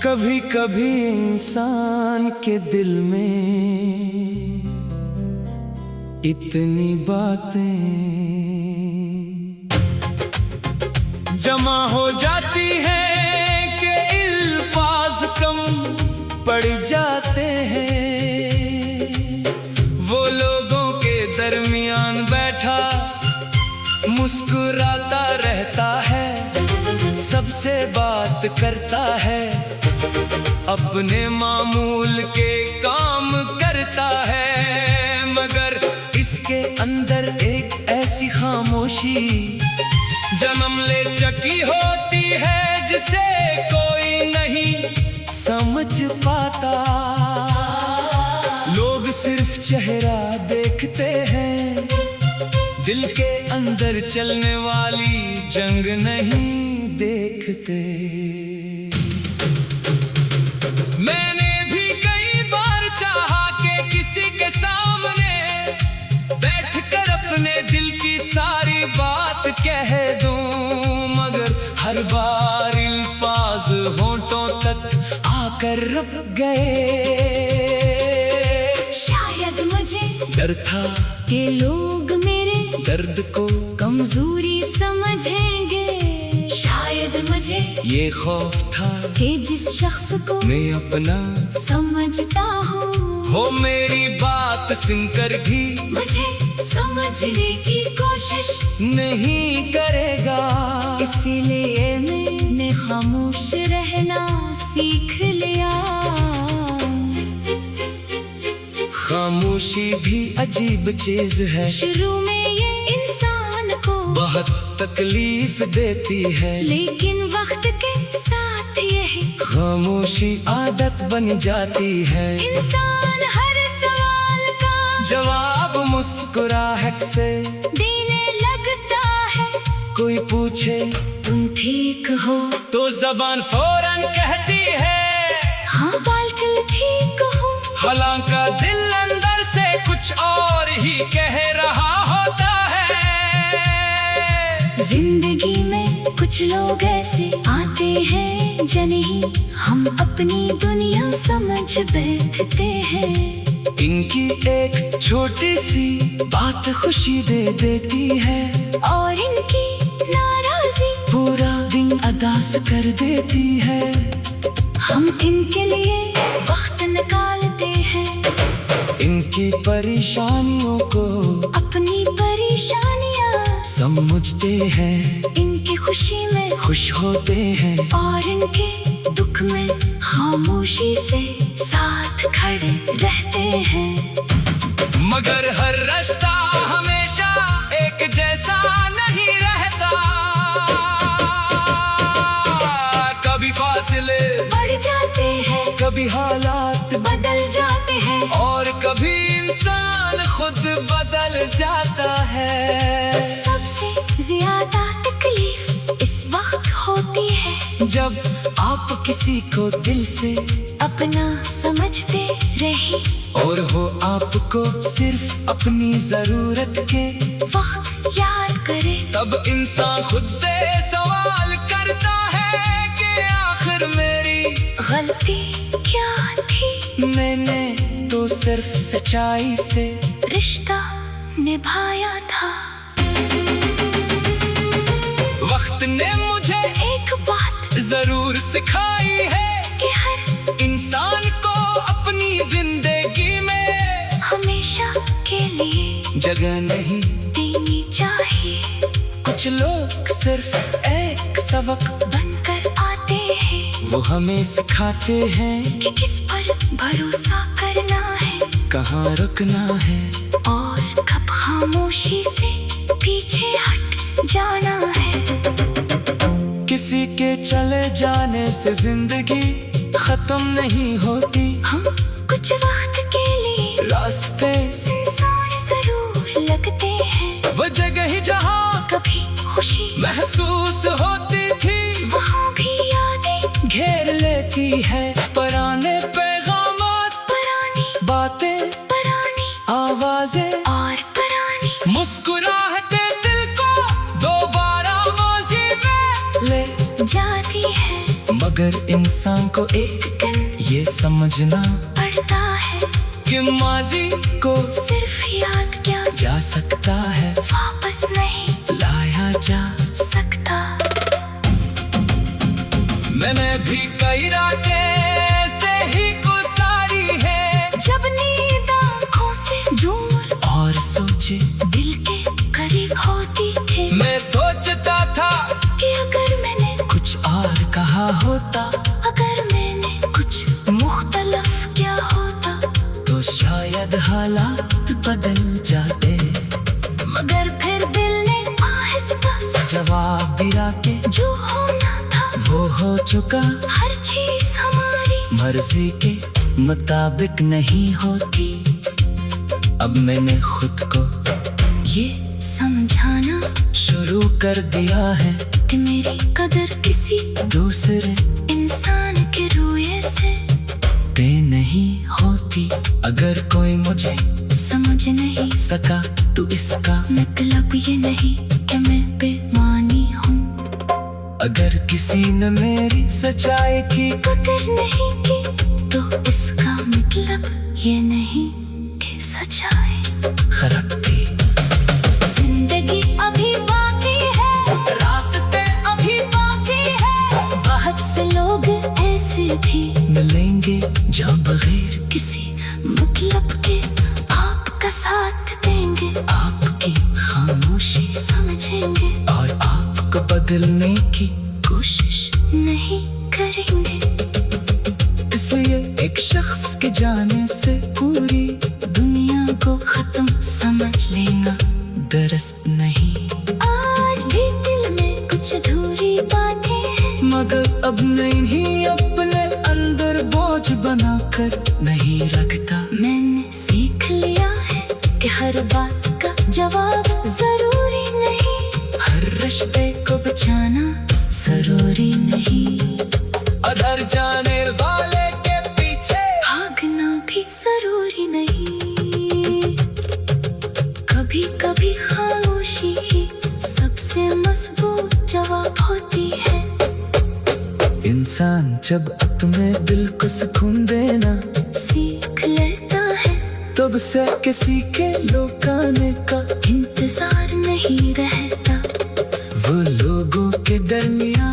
कभी कभी इंसान के दिल में इतनी बातें जमा हो जाती हैं कि अल्फाज कम पड़ जाते हैं। वो लोगों के दरमियान बैठा मुस्कुराता रहता है, सबसे बात करता है, अपने मामूल के काम करता है। मगर इसके अंदर एक ऐसी खामोशी जन्म ले चुकी होती है जिसे कोई नहीं समझ पाता। लोग सिर्फ चेहरा देखते हैं, दिल के अंदर चलने वाली जंग नहीं देखते। मैंने भी कई बार चाहा कि किसी के सामने बैठकर अपने दिल की सारी बात कह दूं, मगर हर बार अल्फाज होंठों तक आकर रुक गए। शायद मुझे डर था कि लोग मेरे दर्द को कमजोरी समझेंगे। शायद मुझे ये खौफ था कि जिस शख्स को मैं अपना समझता हूँ हो मेरी बात सुनकर भी मुझे समझने की कोशिश नहीं करेगा। इसीलिए मैंने खामोश रहना सीख लिया। खामोशी भी अजीब चीज है, शुरू में ये इंसान को बहुत तकलीफ देती है, लेकिन वक्त के साथ यही खामोशी आदत बन जाती है। इंसान हर सवाल का जवाब मुस्कुराहट से देने लगता है। कोई पूछे तुम ठीक हो तो जबान फौरन कहती है हाँ बिल्कुल ठीक हूँ, हालांकि दिल अंदर से कुछ और ही कह रहा होता है। जिंदगी में कुछ लोग ऐसे आते हैं जिन्हें हम अपनी दुनिया समझ बैठते हैं। इनकी एक छोटी सी बात खुशी दे देती है और इनकी नाराजी पूरा दिन अदास कर देती है। हम इनके लिए वक्त निकालते हैं, इनकी परेशानियों को अपनी परेशानियाँ समझते हैं, इनकी खुशी में खुश होते हैं और इनके दुख में खामोशी से साथ खड़े रहते हैं। मगर हर रास्ता हमेशा एक जैसा नहीं रहता, कभी फासले बढ़ जाते हैं, कभी हालात बदल जाते हैं और कभी इंसान खुद बदल जाता है। सबसे ज्यादा तकलीफ इस वक्त होती है जब आप किसी को दिल से अपना समझते रहे और हो आपको सिर्फ अपनी जरूरत के वक्त याद करे। तब इंसान खुद से सवाल करता है कि आखिर मेरी गलती क्या थी, मैंने तो सिर्फ सच्चाई से रिश्ता निभाया था। वक्त ने मुझे एक बात जरूर सिखाई है कि हर इंसान को अपनी जिंदगी में हमेशा के लिए जगह नहीं देनी चाहिए। कुछ लोग सिर्फ एक सबक बनकर आते हैं वो हमें सिखाते हैं कि किस पर भरोसा करना है कहाँ रुकना है और कब खामोशी से पीछे हट जाना है। किसी के चले जाने से जिंदगी खत्म नहीं होती, हम कुछ वक्त के लिए रास्ते इंसान जरूर लगते हैं। वो जगह ही जहाँ कभी खुशी महसूस होती थी वहाँ भी यादें घेर लेती है। पुराने पैगामात, पुरानी बातें, पुरानी आवाजें और पुरानी मुस्कुराहटे दिल को दोबारा माजी में ले जाती है। मगर इंसान को एक दिन ये समझना पड़ता है कि माजी को सिर्फ याद किया जा सकता है, वापस नहीं लाया जा सकता। मैंने भी कई रातें से ही गुजारी है, जब नींद आँखों से दूर और सोचे दिल के करीब होती थे। मैं सोचता था कि अगर मैंने कुछ और कहा होता, अगर मैंने कुछ मुख्तलफ क्या होता, तो शायद हालात बदल जाते। मगर फिर दिल ने आहिस्ता से जवाब दिया कि जो होना था वो हो चुका, हर चीज हमारी मर्जी के मुताबिक नहीं होती। अब मैंने खुद को ये समझाना शुरू कर दिया है कि मेरी कदर किसी दूसरे इंसान के रुए से पे नहीं होती। अगर कोई मुझे समझ नहीं सका तो इसका मतलब ये नहीं कि मैं बेमानी हूँ। अगर किसी ने मेरी सच्चाई की कदर नहीं की तो इसका मतलब ये नहीं कि सच्चाई खराब थी। जिंदगी अभी बाकी है, रास्ते अभी बाकी है। बहुत से लोग ऐसे भी मिलेंगे जो बगैर किसी मतलब के आपका साथ देंगे, आपकी खामोशी समझेंगे और आपको बदलने की कोशिश नहीं करेंगे। इसलिए एक शख्स के जाने से पूरी दुनिया को खत्म समझ लेना दुरुस्त नहीं। आज भी दिल में कुछ अधूरी बातें हैं, मगर अब नहीं अपने अंदर बोझ बनाकर नहीं रखता। मैंने सीख लिया है कि हर बात का जवाब जरूरी नहीं, हर रिश्ते को बचाना जरूरी नहीं, और हर जाने वाले के पीछे भागना भी जरूरी नहीं। कभी कभी खामोशी ही सबसे मजबूत जवाब होती है। इंसान जब अपने दिल को सुकून देना सीख लेता है तब से किसी के लौटाने का इंतजार नहीं रहता। वो लोगों के दरमियान